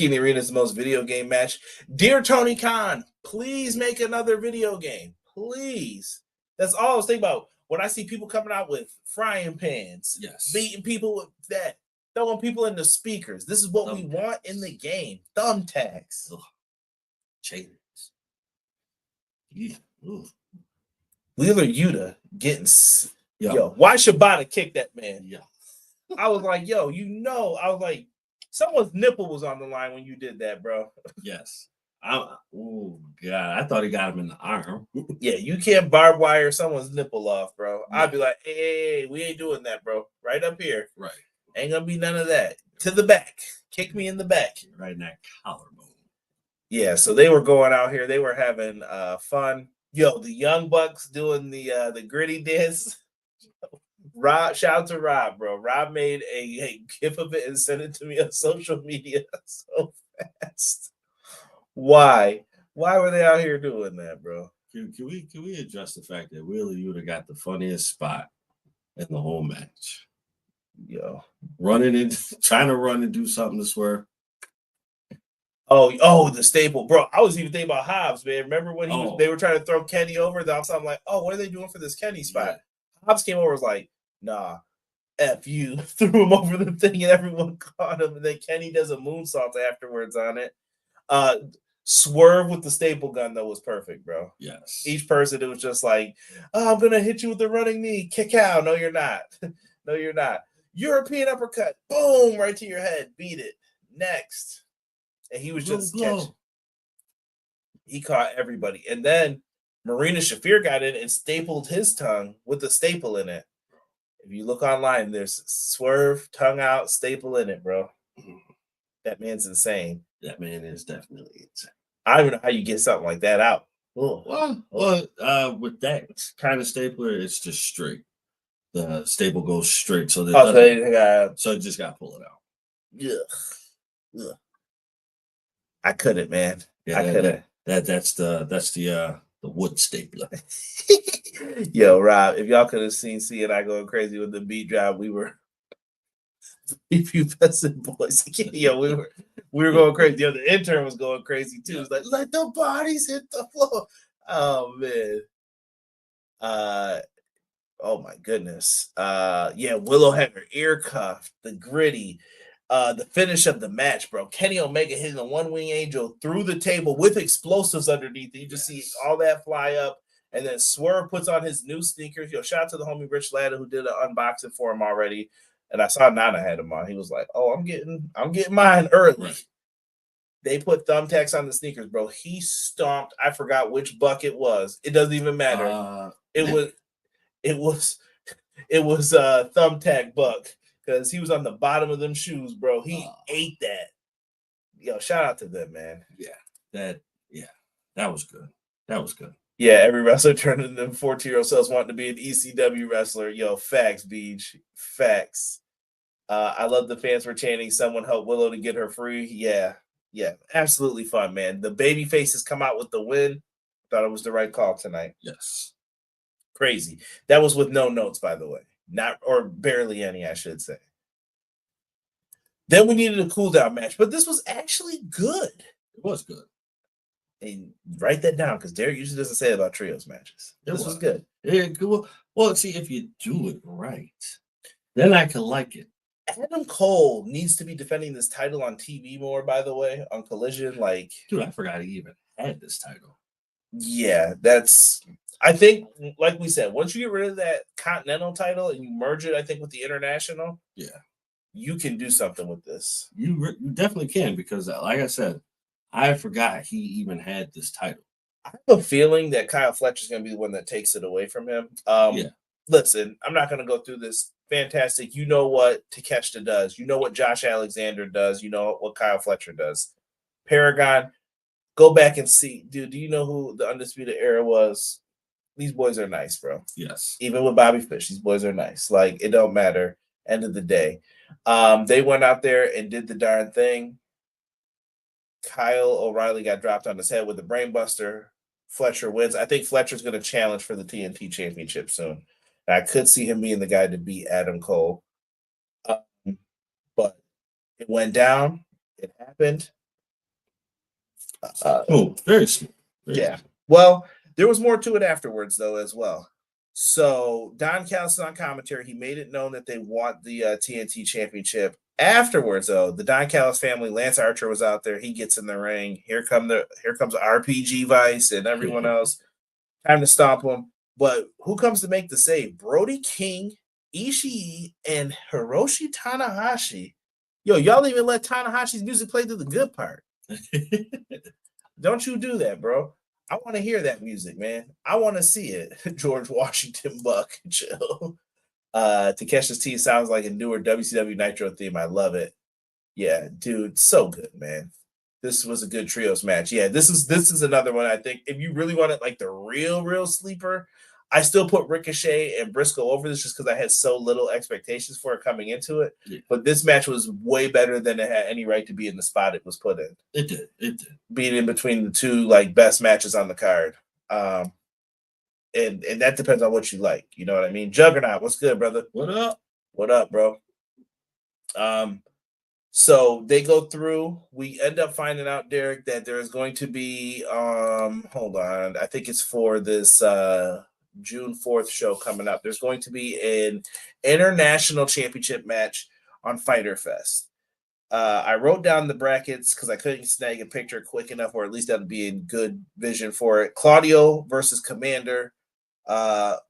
Speaker 2: in the Arena is the most video game match. Dear Tony Khan, please make another video game. Please. That's all I was thinking about. When I see people coming out with frying pans,
Speaker 3: yes,
Speaker 2: beating people with that, throwing people into speakers. This is what we want in the game. Thumbtacks.
Speaker 3: Chains.
Speaker 2: Wheeler Yuta getting... Yo, why Shibata kick that man?
Speaker 3: Yeah.
Speaker 2: I was like, I was like, someone's nipple was on the line when you did that, bro.
Speaker 3: Yes. Oh, God. I thought he got him in the arm.
Speaker 2: Yeah, you can't barbed wire someone's nipple off, bro. Yeah. I'd be like, hey, we ain't doing that, bro. Right up here.
Speaker 3: Right.
Speaker 2: Ain't gonna be none of that. To the back. Kick me in the back.
Speaker 3: Right in that collarbone.
Speaker 2: Yeah, so they were going out here. They were having fun. Yo, the Young Bucks doing the gritty dance. Rob, shout out to Rob, bro. Rob made a gif of it and sent it to me on social media so fast. Why were they out here doing that, bro?
Speaker 3: Can we address the fact that Willie Yuta got the funniest spot in the whole match?
Speaker 2: Yo,
Speaker 3: trying to run and do something to Swerve.
Speaker 2: Oh, the staple, bro. I was even thinking about Hobbs, man. Remember when they were trying to throw Kenny over? I'm like, oh, what are they doing for this Kenny spot? Yeah. Hobbs came over, was like, nah, F you. Threw him over the thing and everyone caught him. And then Kenny does a moonsault afterwards on it. Swerve with the staple gun, though, was perfect, bro.
Speaker 3: Yes.
Speaker 2: Each person, it was just like, oh, I'm going to hit you with the running knee. Kick out. No, you're not. No, you're not. European uppercut. Boom, right to your head. Beat it. Next. And he was just catching. He caught everybody. And then Marina Shafir got in and stapled his tongue with a staple in it. If you look online, there's Swerve, tongue out, staple in it, bro. That man's insane.
Speaker 3: That man is definitely insane.
Speaker 2: I don't even know how you get something like that out.
Speaker 3: Well, with that kind of stapler, it's just straight. The staple goes straight, so so it just got to pull it out.
Speaker 2: Yeah. I couldn't, man.
Speaker 3: Yeah, I couldn't. That's the wood stapler.
Speaker 2: Yo, Rob, if y'all could have seen C and I going crazy with the beat drop, we were pubescent boys. Yo, we were going crazy. Yo, the intern was going crazy too. It's like, let the bodies hit the floor. Oh man. Oh my goodness. Willow had her ear cuffed, the gritty. The finish of the match, bro. Kenny Omega hitting a one-wing angel through the table with explosives underneath. You just see all that fly up. And then Swerve puts on his new sneakers. Yo, shout out to the homie Rich Latta who did an unboxing for him already. And I saw Nana had him on. He was like, oh, I'm getting mine early. Right. They put thumbtacks on the sneakers, bro. He stomped. I forgot which buck it was. It doesn't even matter. It was Thumbtack Buck. Because he was on the bottom of them shoes, bro. He ate that. Yo, shout out to them, man.
Speaker 3: That was good. That was good.
Speaker 2: Yeah, every wrestler turning them 14-year-old selves wanting to be an ECW wrestler. Yo, facts, Beach. Facts. I love the fans were chanting, someone help Willow to get her free. Yeah, absolutely fun, man. The baby faces come out with the win. Thought it was the right call tonight.
Speaker 3: Yes.
Speaker 2: Crazy. That was with no notes, by the way. Not, or barely any, I should say. Then we needed a cool down match, but this was actually good.
Speaker 3: It was good.
Speaker 2: And write that down because Derek usually doesn't say about trios matches. This was good.
Speaker 3: Yeah, well, see, if you do it right, then I can like it.
Speaker 2: Adam Cole needs to be defending this title on TV more, by the way, on Collision. Like,
Speaker 3: dude, I forgot he even had this title.
Speaker 2: Yeah, I think, like we said, once you get rid of that Continental title and you merge it, I think, with the International, you can do something with this.
Speaker 3: You definitely can because, like I said, I forgot he even had this title.
Speaker 2: I have a feeling that Kyle Fletcher's going to be the one that takes it away from him. Listen, I'm not going to go through this. Fantastic. You know what Takeshita does. You know what Josh Alexander does. You know what Kyle Fletcher does. Paragon, go back and see. Dude, do you know who the Undisputed Era was? These boys are nice, bro.
Speaker 3: Yes.
Speaker 2: Even with Bobby Fish, these boys are nice. Like, it don't matter. End of the day. They went out there and did the darn thing. Kyle O'Reilly got dropped on his head with the brainbuster. Fletcher wins. I think Fletcher's going to challenge for the TNT championship soon. And I could see him being the guy to beat Adam Cole. But it went down. It happened.
Speaker 3: Very smooth.
Speaker 2: Smooth. Well, there was more to it afterwards, though, as well. So Don Callis on commentary, he made it known that they want the TNT championship. Afterwards, though, the Don Callis family, Lance Archer was out there. He gets in the ring. Here comes RPG Vice and everyone else. Time to stomp him. But who comes to make the save? Brody King, Ishii, and Hiroshi Tanahashi. Yo, y'all didn't even let Tanahashi's music play through the good part. Don't you do that, bro. I want to hear that music, man. I want to see it. George Washington Buck. Chill. Takesha's T sounds like a newer WCW Nitro theme. I love it. Yeah, dude, so good, man. This was a good trios match. Yeah, this is another one. I think if you really wanted like the real sleeper, I still put Ricochet and Briscoe over this just because I had so little expectations for it coming into it. Yeah. But this match was way better than it had any right to be in the spot it was put in.
Speaker 3: It did.
Speaker 2: Being in between the two like best matches on the card. And that depends on what you like. You know what I mean? Juggernaut, what's good, brother?
Speaker 3: What up?
Speaker 2: What up, bro? So they go through. We end up finding out, Derek, that there is going to be hold on. I think it's for this June 4th show coming up. There's going to be an international championship match on Fyter Fest. I wrote down the brackets because I couldn't snag a picture quick enough, or at least that'd be in good vision for it. Claudio versus Commander,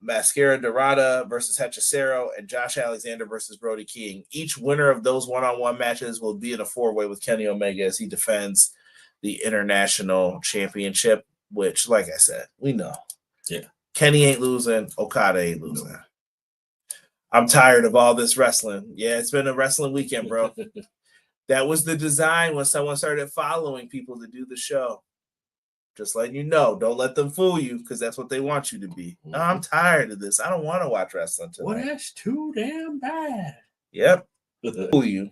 Speaker 2: Mascara Dorada versus Hechicero, and Josh Alexander versus Brody King. Each winner of those one-on-one matches will be in a four-way with Kenny Omega as he defends the international championship, which, like I said, we know.
Speaker 3: Yeah.
Speaker 2: Kenny ain't losing. Okada ain't losing. No. I'm tired of all this wrestling. Yeah, it's been a wrestling weekend, bro. That was the design when someone started following people to do the show. Just letting you know, don't let them fool you because that's what they want you to be. Mm-hmm. I'm tired of this. I don't want to watch wrestling tonight.
Speaker 3: Well, that's too damn bad.
Speaker 2: Yep. Fool you.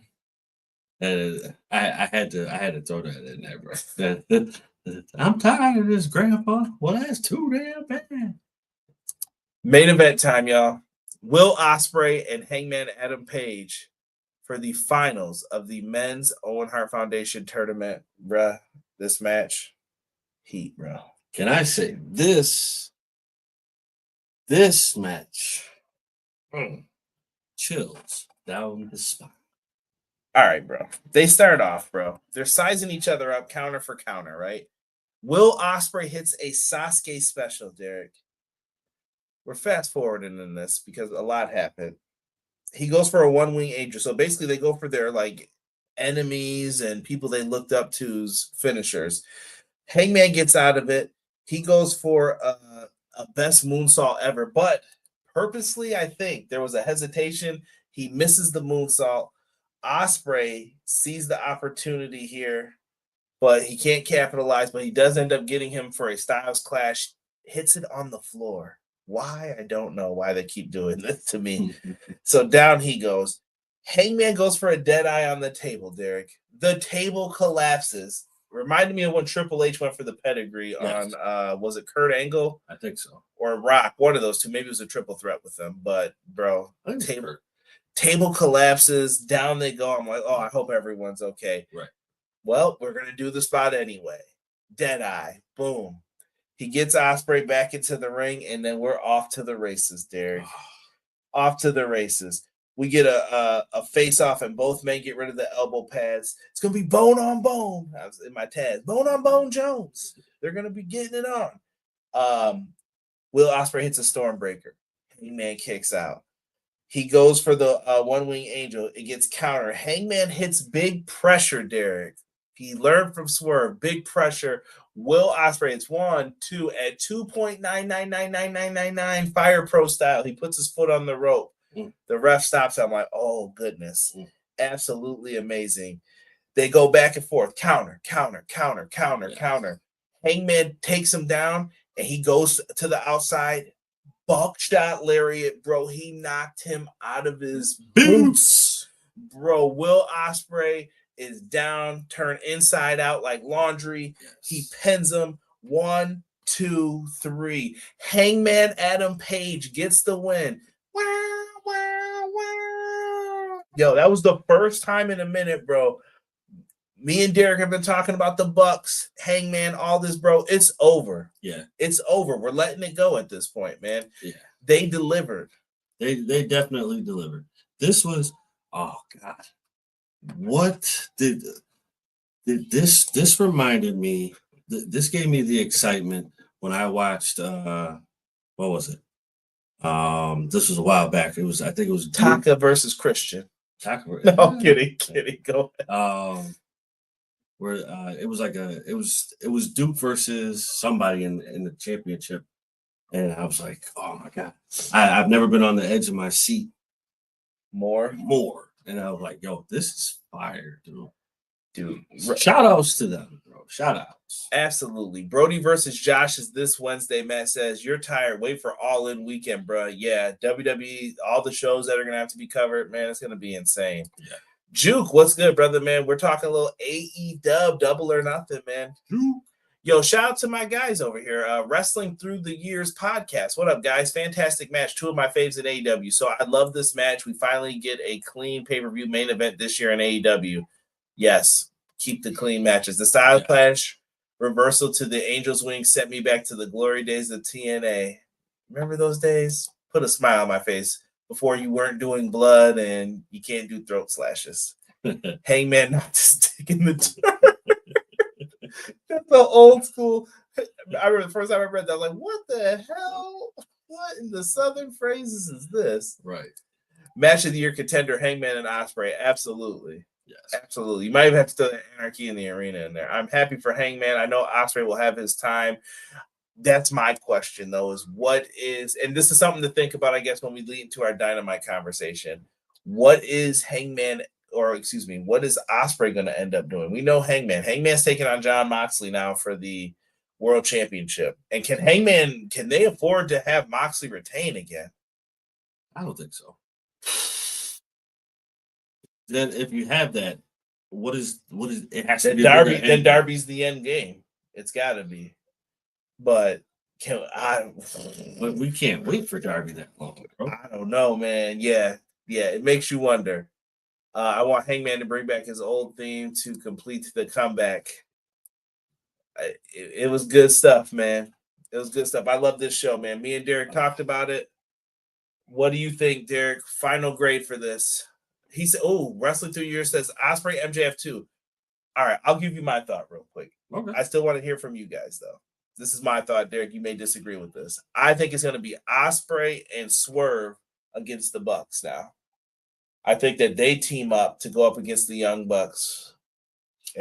Speaker 3: I had to throw that in there, bro. I'm tired of this, Grandpa. Well, that's too damn bad.
Speaker 2: Main event time, y'all. Will Ospreay and Hangman Adam Page for the finals of the men's Owen Hart Foundation tournament, bruh. This match, heat, bro.
Speaker 3: Can I say this match chills down the spine.
Speaker 2: All right, bro. They start off, bro. They're sizing each other up counter for counter, right? Will Ospreay hits a Sasuke special, Derek. We're fast forwarding in this because a lot happened. He goes for a one-wing angel. So basically they go for their like enemies and people they looked up to's finishers. Hangman gets out of it. He goes for a best moonsault ever, but purposely, I think there was a hesitation. He misses the moonsault. Ospreay sees the opportunity here, but he can't capitalize, but he does end up getting him for a Styles Clash, hits it on the floor. Why? I don't know why they keep doing this to me. So down he goes. Hangman goes for a dead eye on the table, Derek. The table collapses. Reminded me of when Triple H went for the pedigree on, was it Kurt Angle?
Speaker 3: I think so.
Speaker 2: Or Rock, one of those two. Maybe it was a triple threat with them. But, bro, table collapses. Down they go. I'm like, oh, I hope everyone's okay.
Speaker 3: Right.
Speaker 2: Well, we're going to do the spot anyway. Deadeye. Boom. He gets Ospreay back into the ring, and then we're off to the races, Derek. Off to the races. We get a face-off, and both men get rid of the elbow pads. It's going to be bone on bone. I was in my tags. Bone on bone Jones. They're going to be getting it on. Will Ospreay hits a Stormbreaker. Hangman kicks out. He goes for the one-wing angel. It gets counter. Hangman hits big pressure, Derek. He learned from Swerve. Big pressure. Will Ospreay, it's 1, 2, at 2.9999999 Fire Pro style. He puts his foot on the rope. The ref stops. I'm like, oh, goodness. Absolutely amazing. They go back and forth. Counter. Hangman takes him down, and he goes to the outside. Buckshot lariat, bro. He knocked him out of his boots. Bro, Will Ospreay is down, turned inside out like laundry. Yes. He pins him. 1, 2, 3. Hangman Adam Page gets the win. Wow, wow, wow. Yo, that was the first time in a minute, bro. Me and Derek have been talking about the Bucks, Hangman, all this, bro. It's over. Yeah. It's over. We're letting it go at this point, man. Yeah. They delivered.
Speaker 3: They definitely delivered. This was, oh God. What did this reminded me, this gave me the excitement when I watched what was it? This was a while back. I think it was
Speaker 2: Taka versus Christian.
Speaker 3: Taka.
Speaker 2: No, I'm kidding. Go ahead.
Speaker 3: Where it was like it was Duke versus somebody in the championship, and I was like, oh my God, I've never been on the edge of my seat more, and I was like, yo, this is fire, dude. Shout outs to them, bro. Shout outs.
Speaker 2: Absolutely. Brody versus Josh is this Wednesday. Matt says, you're tired. Wait for All In Weekend, bro. Yeah, WWE, all the shows that are gonna have to be covered, man, it's gonna be insane. Yeah. Juke, what's good, brother, man? We're talking a little AEW Double or Nothing, man. Juke. Yo, shout out to my guys over here. Wrestling Through the Years podcast. What up, guys? Fantastic match. 2 of my faves in AEW. So I love this match. We finally get a clean pay-per-view main event this year in AEW. Yes, keep the clean matches. The Style Clash reversal to the Angels Wing sent me back to the glory days of TNA. Remember those days? Put a smile on my face. Before you weren't doing blood and you can't do throat slashes. Hangman knocked his dick in the dirt. That's the old school. I remember the first time I read that, I was like, what the hell? What in the Southern phrases is this? Right. Match of the year contender, Hangman and Ospreay. Absolutely. Yes. Absolutely. You might even have to throw the Anarchy in the Arena in there. I'm happy for Hangman. I know Ospreay will have his time. That's my question, though, is what is, and this is something to think about, I guess, when we lead into our Dynamite conversation. What is Hangman, or excuse me, what is Ospreay going to end up doing? We know Hangman's taking on Jon Moxley now for the World Championship. And can they afford to have Moxley retain again?
Speaker 3: I don't think so. Then if you have that, what is it has to be
Speaker 2: Darby, then Darby's the end game. It's got to be. But
Speaker 3: we can't wait for Darby that long, bro.
Speaker 2: I don't know, man. Yeah, it makes you wonder. I want Hangman to bring back his old theme to complete the comeback. It was good stuff, man. It was good stuff. I love this show, man. Me and Derek talked about it. What do you think, Derek? Final grade for this. He said, oh, Wrestling Through Years says Ospreay MJF 2. All right, I'll give you my thought real quick. Okay. I still want to hear from you guys, though. This is my thought, Derek. You may disagree with this. I think it's going to be Ospreay and Swerve against the Bucks now. I think that they team up to go up against the Young Bucks.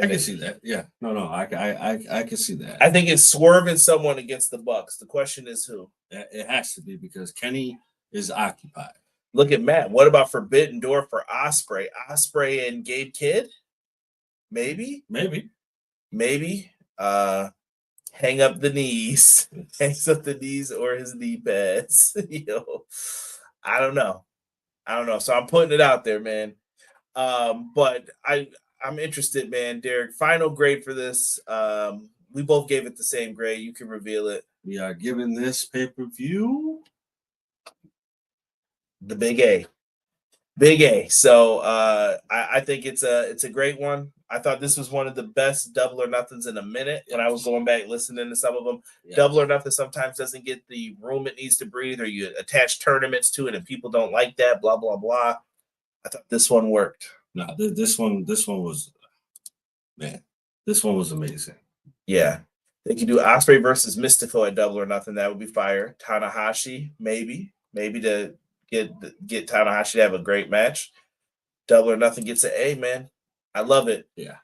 Speaker 3: I can see that. Yeah. No, I can see that.
Speaker 2: I think it's Swerve and someone against the Bucks. The question is who?
Speaker 3: It has to be because Kenny is occupied.
Speaker 2: Look at Matt. What about Forbidden Door for Ospreay? Ospreay and Gabe Kidd? Maybe. Hang up the knees. Hangs up the knees or his knee pads. I don't know. So I'm putting it out there, man. But I'm interested, man. Derek, final grade for this. We both gave it the same grade. You can reveal it.
Speaker 3: We are giving this pay-per-view
Speaker 2: the big A. So I think it's a great one. I thought this was one of the best Double or Nothings in a minute when I was going back listening to some of them.
Speaker 3: Yeah.
Speaker 2: Double or Nothing sometimes doesn't get the room it needs to breathe, or you attach tournaments to it and people don't like that, blah, blah, blah. I thought this one worked.
Speaker 3: No, this one was, man, this one was amazing.
Speaker 2: Yeah. They could do Ospreay versus Mystico at Double or Nothing. That would be fire. Tanahashi, maybe to get Tanahashi to have a great match. Double or Nothing gets an A, man. I love it.
Speaker 3: Yeah.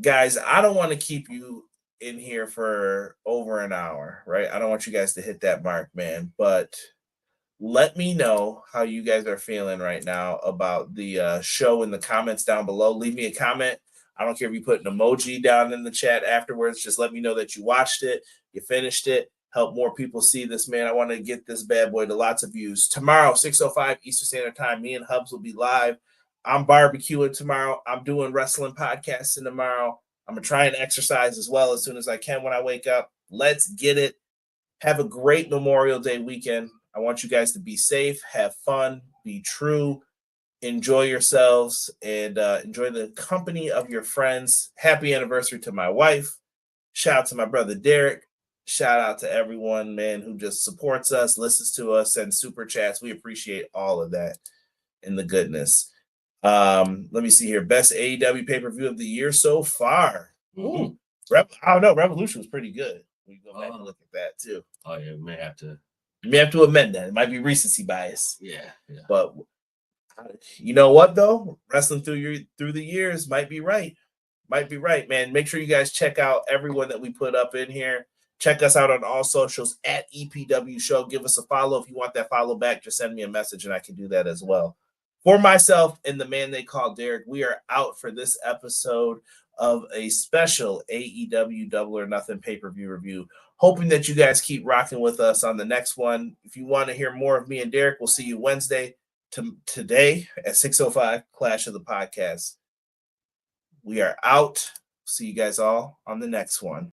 Speaker 2: Guys, I don't want to keep you in here for over an hour, right? I don't want you guys to hit that mark, man. But let me know how you guys are feeling right now about the show in the comments down below. Leave me a comment. I don't care if you put an emoji down in the chat afterwards. Just let me know that you watched it, you finished it. Help more people see this, man. I want to get this bad boy to lots of views. Tomorrow, 6:05 Eastern Standard Time, me and Hobbs will be live. I'm barbecuing tomorrow. I'm doing wrestling podcasting tomorrow. I'm going to try and exercise as well as soon as I can when I wake up. Let's get it. Have a great Memorial Day weekend. I want you guys to be safe, have fun, be true, enjoy yourselves, and enjoy the company of your friends. Happy anniversary to my wife. Shout out to my brother Derek. Shout out to everyone, man, who just supports us, listens to us, sends super chats. We appreciate all of that and the goodness. Let me see here. Best AEW pay-per-view of the year so far.
Speaker 3: Mm-hmm.
Speaker 2: I don't know. Revolution was pretty good. We can go back and look at that too.
Speaker 3: Oh yeah, we may have to.
Speaker 2: You may have to amend that. It might be recency bias.
Speaker 3: Yeah.
Speaker 2: But you know what though? Wrestling through the years might be right. Might be right, man. Make sure you guys check out everyone that we put up in here. Check us out on all socials at EPW Show. Give us a follow. If you want that follow back, just send me a message and I can do that as well. For myself and the man they call Derek, we are out for this episode of a special AEW Double or Nothing pay-per-view review. Hoping that you guys keep rocking with us on the next one. If you want to hear more of me and Derek, we'll see you Wednesday today at 6:05 Clash of the Podcast. We are out. See you guys all on the next one.